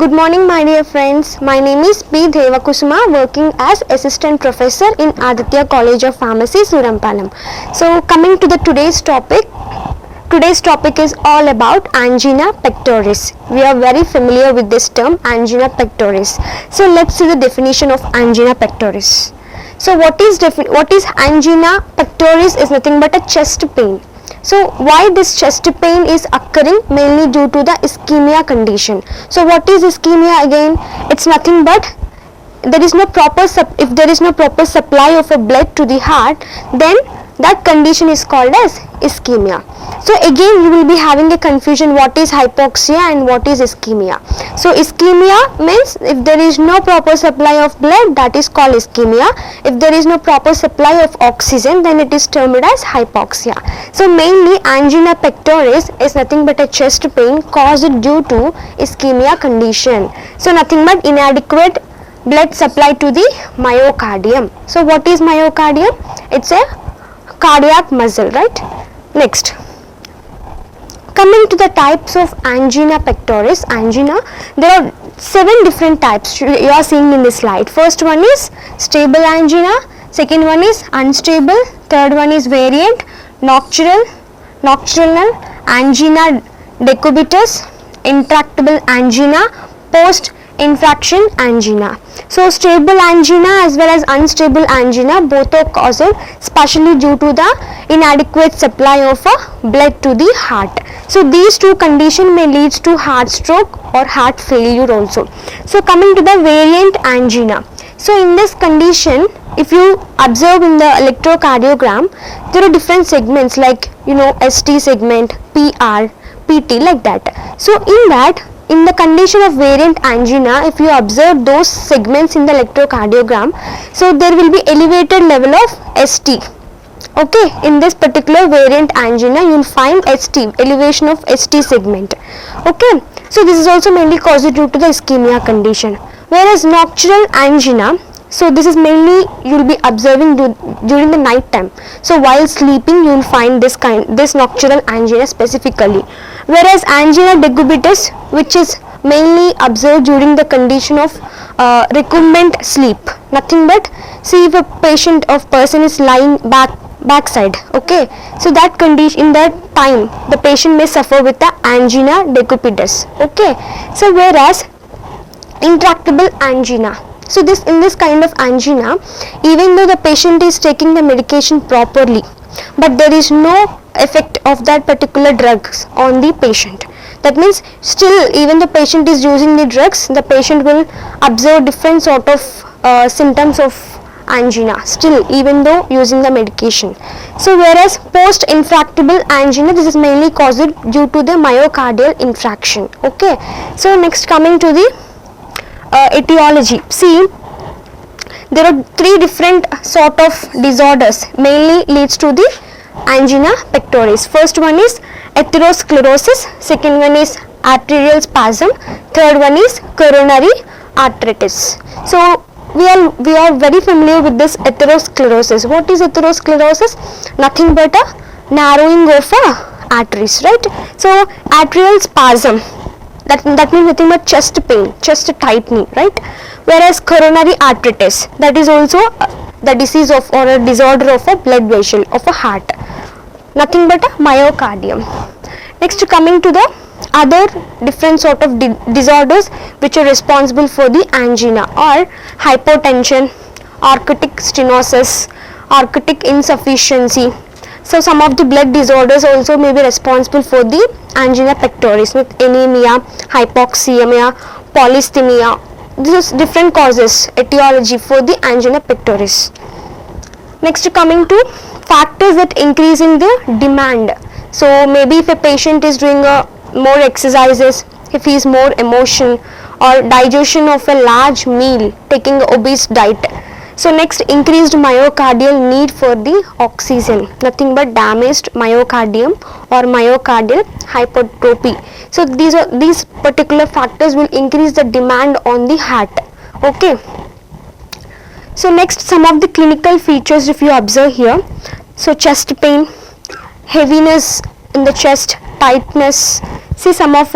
Good morning, my dear friends. My name is P. Devakusuma, working as Assistant Professor in Aditya College of Pharmacy, Surampalam. So, coming to the today's topic. Today's topic is all about angina pectoris. We are very familiar with this term, angina pectoris. So, let's see the definition of angina pectoris. So, what is angina pectoris? Is nothing but a chest pain. So why this chest pain is occurring? Mainly due to the ischemia condition. So what is ischemia again? It's nothing but if there is no proper supply of a blood to the heart, then that condition is called as ischemia. So again you will be having a confusion, what is hypoxia and what is ischemia. So ischemia means if there is no proper supply of blood, that is called ischemia. If there is no proper supply of oxygen, then it is termed as hypoxia. So mainly angina pectoris is nothing but a chest pain caused due to ischemia condition. So nothing but inadequate blood supply to the myocardium. So what is myocardium? It's a cardiac muscle, right? Next, coming to the types of angina pectoris. Angina, there are 7 different types you are seeing in this slide. First one is stable angina, second one is unstable, third one is variant, nocturnal angina decubitus, intractable angina, post infraction angina. So stable angina as well as unstable angina, both are caused especially due to the inadequate supply of blood to the heart. So these two conditions may lead to heart stroke or heart failure also. So coming to the variant angina. So in this condition, if you observe in the electrocardiogram, there are different segments like ST segment, PR, PT, like that. So in the condition of variant angina, if you observe those segments in the electrocardiogram, so there will be elevated level of ST. Okay, in this particular variant angina, you will find ST, elevation of ST segment. Okay, so this is also mainly caused due to the ischemia condition. Whereas nocturnal angina, so this is mainly you will be observing during the night time. So while sleeping, you will find this nocturnal angina specifically. Whereas angina decubitus, which is mainly observed during the condition of recumbent sleep. Nothing but, see, if a person is lying backside, okay, so that condition, in that time the patient may suffer with the angina decubitus. Okay, so whereas intractable angina, so in this kind of angina, even though the patient is taking the medication properly, but there is no effect of that particular drugs on the patient. That means still, even the patient is using the drugs, the patient will observe different sort of symptoms of angina still, even though using the medication. So whereas post infractable angina, this is mainly caused due to the myocardial infarction. Okay, so next, coming to the etiology. See, there are 3 different sort of disorders mainly leads to the angina pectoris. First one is atherosclerosis, second one is arterial spasm, third one is coronary arteritis. So we are very familiar with this atherosclerosis. What is atherosclerosis? Nothing but a narrowing of arteries, right? So arterial spasm, that means nothing but chest pain, chest tightening, right? Whereas coronary arteritis, that is also the disease of or a disorder of a blood vessel of a heart, nothing but a myocardium. Next, coming to the other different sort of disorders which are responsible for the angina are hypotension, orchitic stenosis, orchitic insufficiency. So some of the blood disorders also may be responsible for the angina pectoris, with anemia, hypoxemia, polysthymia. This is different causes, etiology for the angina pectoris. Next, coming to factors that increase in the demand. So maybe if a patient is doing more exercises, if he is more emotion or digestion of a large meal, taking obese diet. So next, increased myocardial need for the oxygen, nothing but damaged myocardium or myocardial hypertrophy. So these particular factors will increase the demand on the heart. Okay. So next, some of the clinical features if you observe here. So chest pain, heaviness in the chest, tightness. See, some of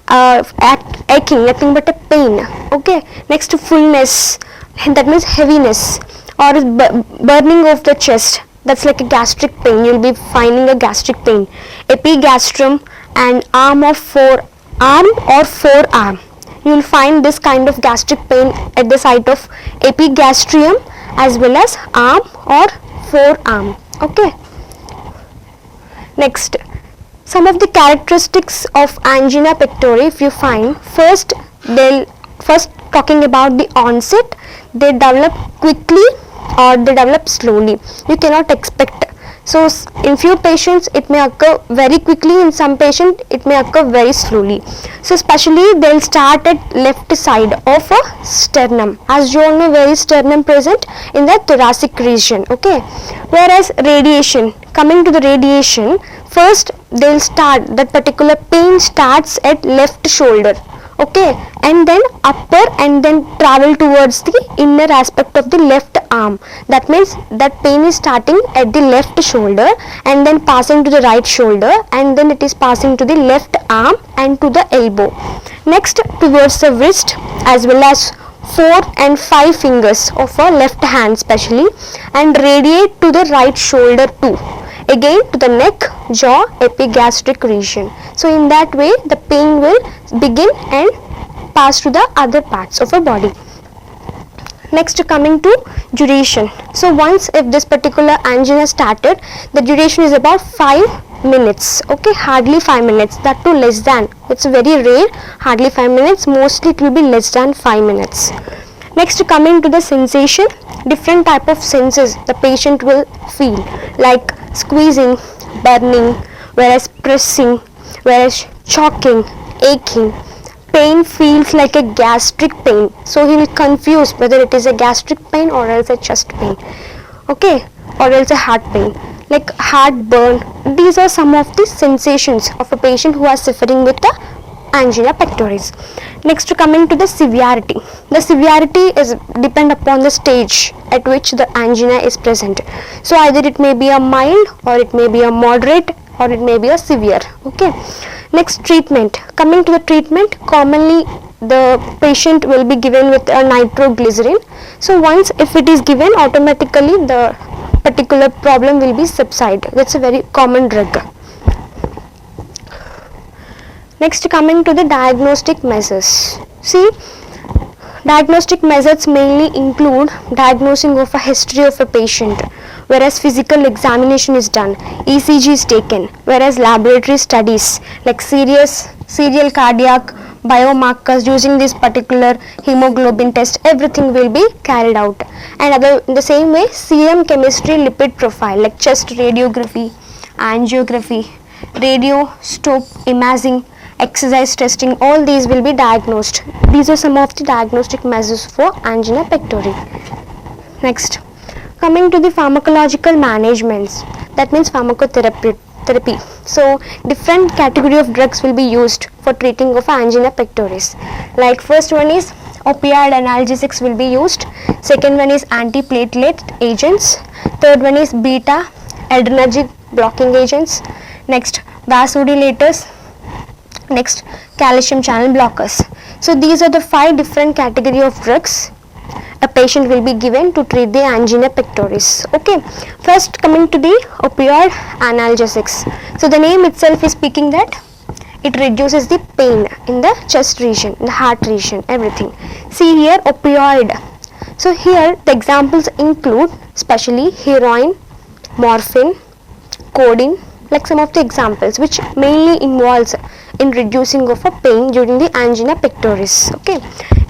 aching, nothing but a pain. Okay, next fullness, that means heaviness, or burning of the chest, that's like a gastric pain. You'll be finding a gastric pain. Epigastrum and arm or forearm, you'll find this kind of gastric pain at the site of epigastrium as well as arm or forearm. Okay, next, some of the characteristics of angina pectori, if you find, first talking about the onset, they develop quickly or they develop slowly. You cannot expect. So in few patients it may occur very quickly, in some patient it may occur very slowly. So especially they'll start at left side of a sternum, as you all know where is sternum present, in the thoracic region. Okay, whereas radiation, coming to the radiation, first they'll start, that particular pain starts at left shoulder. Okay, and then upper and then travel towards the inner aspect of the left arm. That means that pain is starting at the left shoulder and then passing to the right shoulder, and then it is passing to the left arm and to the elbow. Next, towards the wrist as well as 4 and 5 fingers of a left hand especially, and radiate to the right shoulder too. Again to the neck, jaw, epigastric region. So in that way the pain will begin and pass to the other parts of our body. Next, coming to duration. So once if this particular angina started, the duration is about 5 minutes. Okay, hardly 5 minutes, that too less than, it's very rare, hardly 5 minutes, mostly it will be less than 5 minutes. Next, coming to the sensation, different type of senses the patient will feel, like squeezing, burning, whereas pressing, whereas choking, aching. Pain feels like a gastric pain, so he will confuse whether it is a gastric pain or else a chest pain. Okay, or else a heart pain, like heartburn. These are some of the sensations of a patient who is suffering with the angina pectoris. Next, coming to the severity. The severity is depend upon the stage at which the angina is present. So either it may be a mild or it may be a moderate or it may be a severe. Okay. Next, treatment. Coming to the treatment, commonly the patient will be given with a nitroglycerin. So once if it is given, automatically the particular problem will be subside. That's a very common drug. Next, coming to the diagnostic measures. See, diagnostic methods mainly include diagnosing of a history of a patient, whereas physical examination is done, ECG is taken, whereas laboratory studies like serial cardiac biomarkers using this particular hemoglobin test, everything will be carried out. And in the same way, serum chemistry, lipid profile like chest radiography, angiography, radiostop imaging, exercise testing, all these will be diagnosed. These are some of the diagnostic measures for angina pectori. Next, coming to the pharmacological managements, that means pharmacotherapy. So different category of drugs will be used for treating of angina pectoris. Like first one is opioid analgesics will be used, second one is antiplatelet agents, third one is beta adrenergic blocking agents, next vasodilators, next calcium channel blockers. So these are the 5 different category of drugs a patient will be given to treat the angina pectoris. Okay, first coming to the opioid analgesics. So the name itself is speaking that it reduces the pain in the chest region, in the heart region, everything. See here, opioid. So here the examples include especially heroin, morphine, codeine, like some of the examples which mainly involves in reducing of a pain during the angina pectoris. Okay,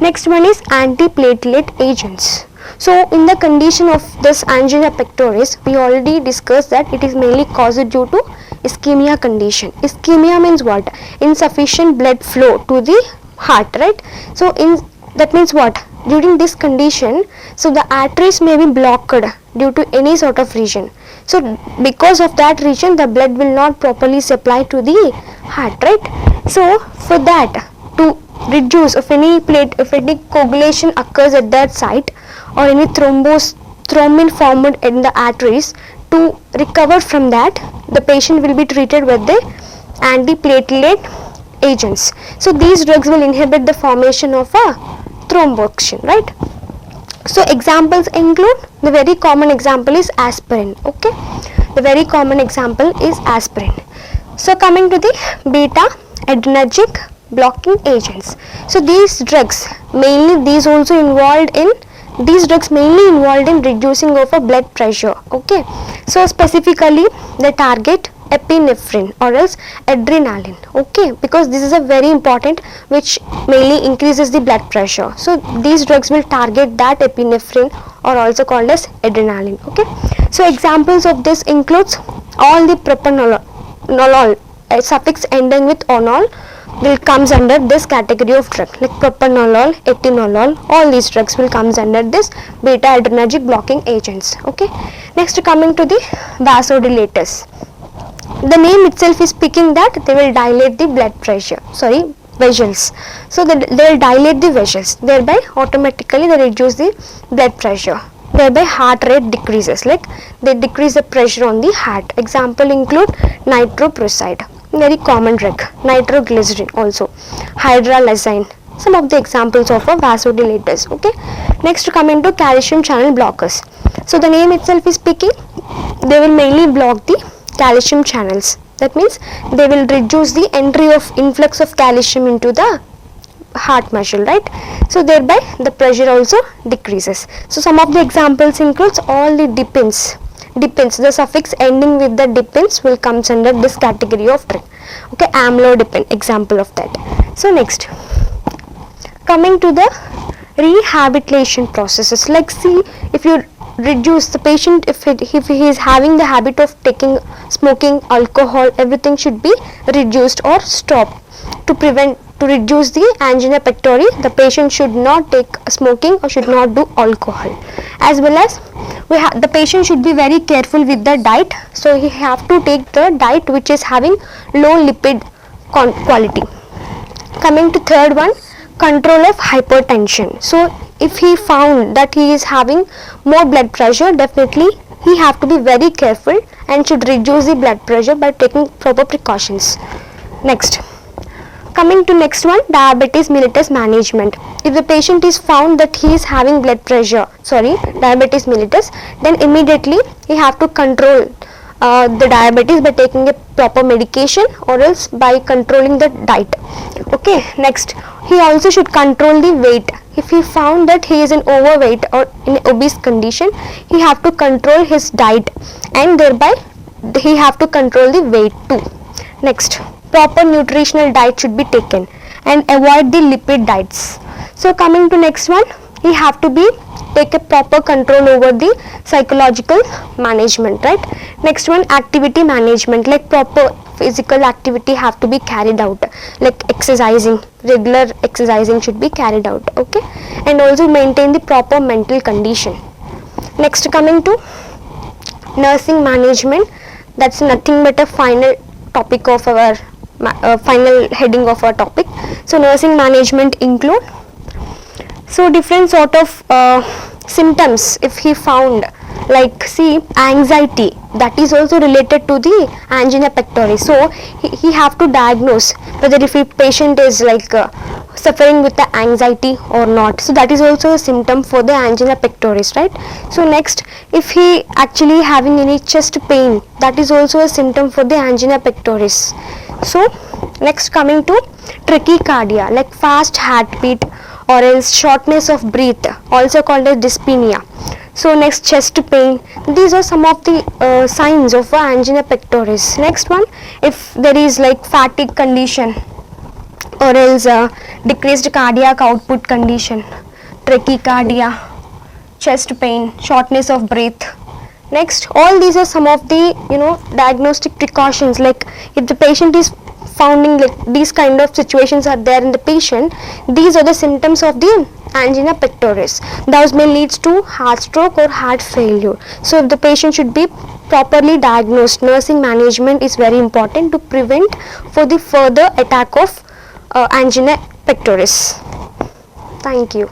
next one is antiplatelet agents. So in the condition of this angina pectoris, we already discussed that it is mainly caused due to ischemia condition. Ischemia means what? Insufficient blood flow to the heart, right? So that means what? During this condition, so the arteries may be blocked due to any sort of region. So because of that region, the blood will not properly supply to the heart, right? So for that, to reduce if any coagulation occurs at that site or any thrombin formed in the arteries, to recover from that, the patient will be treated with the antiplatelet agents. So these drugs will inhibit the formation of a thromboxane, right? So examples include, the very common example is aspirin. Okay, the very common example is aspirin. So coming to the beta adrenergic blocking agents. So these drugs mainly, these drugs mainly involved in reducing of a blood pressure. Okay, so specifically they target epinephrine or else adrenaline. Okay, because this is a very important, which mainly increases the blood pressure. So these drugs will target that epinephrine, or also called as adrenaline. Okay, so examples of this includes all the propranolol, a suffix ending with onol will comes under this category of drug, like propranolol, atenolol, all these drugs will comes under this beta adrenergic blocking agents. Okay, next coming to the vasodilators. The name itself is speaking that they will dilate the blood pressure, vessels. So they will dilate the vessels, thereby automatically they reduce the blood pressure, thereby heart rate decreases, like they decrease the pressure on the heart. Example include nitroprusside, very common drug, nitroglycerin also, hydralazine, some of the examples of vasodilators. Okay, next coming to calcium channel blockers. So the name itself is speaking, they will mainly block the calcium channels. That means they will reduce the entry of influx of calcium into the heart muscle, right? So thereby the pressure also decreases. So some of the examples includes all the dipins, the suffix ending with the dipins will comes under this category of drug. Okay, amlodipine, example of that. So next, coming to the rehabilitation processes, like see, if you reduce the patient, if he is having the habit of taking smoking, alcohol, everything should be reduced or stopped. To reduce the angina pectoris, the patient should not take smoking or should not do alcohol. As well as the patient should be very careful with the diet. So he have to take the diet which is having low lipid quality. Coming to third one, control of hypertension. So if he found that he is having more blood pressure, definitely he have to be very careful and should reduce the blood pressure by taking proper precautions. Next, coming to next one, diabetes mellitus management. If the patient is found that he is having diabetes mellitus, then immediately he have to control the diabetes by taking a proper medication or else by controlling the diet. Okay, next, he also should control the weight. If he found that he is in overweight or in obese condition, he have to control his diet and thereby he have to control the weight too. Next, proper nutritional diet should be taken and avoid the lipid diets. So coming to next one, he have to take a proper control over the psychological management, right? Next one, activity management, like proper physical activity have to be carried out, like exercising, regular exercising should be carried out. Okay, and also maintain the proper mental condition. Next, coming to nursing management, that's nothing but a final topic of our final heading of our topic. So nursing management include, so different sort of symptoms if he found, like see, anxiety, that is also related to the angina pectoris. So he have to diagnose whether if a patient is like suffering with the anxiety or not. So that is also a symptom for the angina pectoris, right? So next, if he actually having any chest pain, that is also a symptom for the angina pectoris. So next, coming to tachycardia, like fast heartbeat or else shortness of breath, also called as dyspnea. So next, chest pain, these are some of the signs of angina pectoris. Next one, if there is like fatigue condition or else decreased cardiac output condition, tachycardia, chest pain, shortness of breath. Next, all these are some of the diagnostic precautions, like if the patient is finding like these kind of situations are there in the patient, these are the symptoms of the angina pectoris. Those may leads to heart stroke or heart failure. So if the patient should be properly diagnosed, nursing management is very important to prevent for the further attack of angina pectoris. Thank you.